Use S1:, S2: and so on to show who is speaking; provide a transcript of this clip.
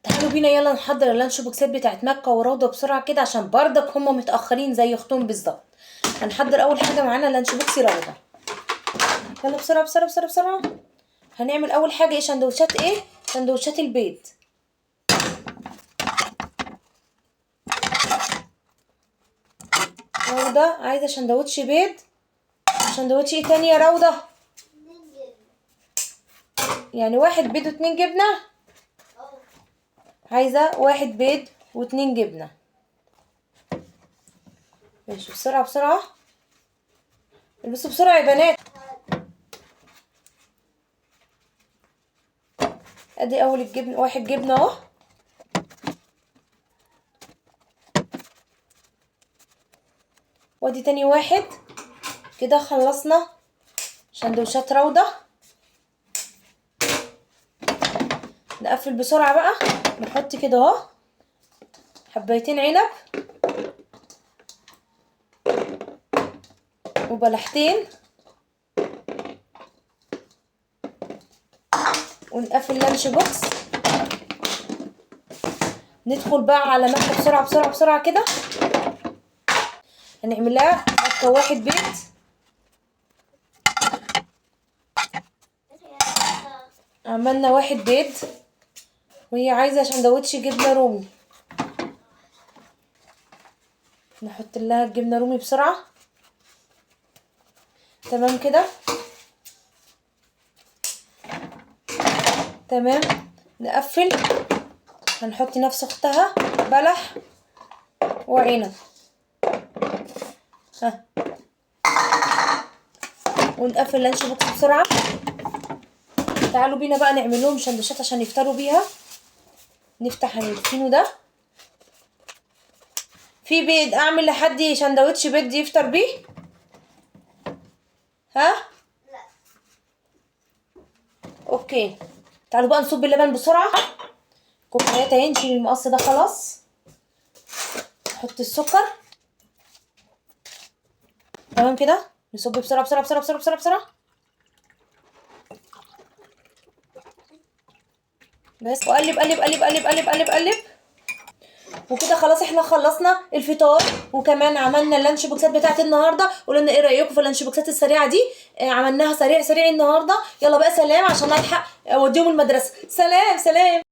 S1: تعالوا بينا يلا نحضر اللانش بوكسات بتاعت مكة وروضة بسرعة كده عشان بردك هما متأخرين زي اختهم بالظبط. هنحضر اول حاجة معانا لانش بوكس روضة. يلا بسرعة بسرعة بسرعة بسرعة. هنعمل اول حاجة ايه؟ سندوتشات ايه؟ سندوتشات البيض. روضة عايزة سندوتش بيض. سندوتش ايه تاني يا روضة؟ يعني واحد بيض واتنين جبنة. عايزة واحد بيض واتنين جبنة. ماشي بسرعة بسرعة. البسوا بسرعة يا بنات. ادي اول الجبن، واحد جبنة اهو. وادي تاني واحد. كده خلصنا سندوتشات روضة. نقفل بسرعة بقى. نحط كده اهو حبايتين عنب وبلحتين ونقفل لانش بوكس. ندخل بقى على مكة بسرعة بسرعة بسرعة كده. هنعملها مكة واحد بيض. عملنا واحد بيض وهي عايزة سندوتش جبنة رومي. نحط لها الجبنة رومي بسرعة. تمام كده. تمام. نقفل. هنحط نفس اختها بلح وعنب. ها. ونقفل لانش بوكس بسرعة. تعالوا بينا بقى نعمل لهم سندوتشات عشان يفطروا بيها. نفتح الفينو ده. في بيض اعمل لحد سندوتش بيض يفطر بيه؟ ها؟ لا. اوكي. تعالوا بقى نصب اللبن بسرعة. كوبايات اهي. نشيل المقص ده خلاص. نحط السكر. تمام كده. نصب بسرعة بسرعة بسرعة بسرعة بسرعة بسرعة. بس وقلب قلب قلب قلب قلب قلب قلب. وكده خلاص احنا خلصنا الفطار وكمان عملنا اللانش بوكسات بتاعت النهارده. قولوا لنا ايه رايكم في اللانش بوكسات السريعه دي. عملناها سريع سريع النهارده. يلا بقى سلام عشان الحق اوديهم المدرسه. سلام سلام.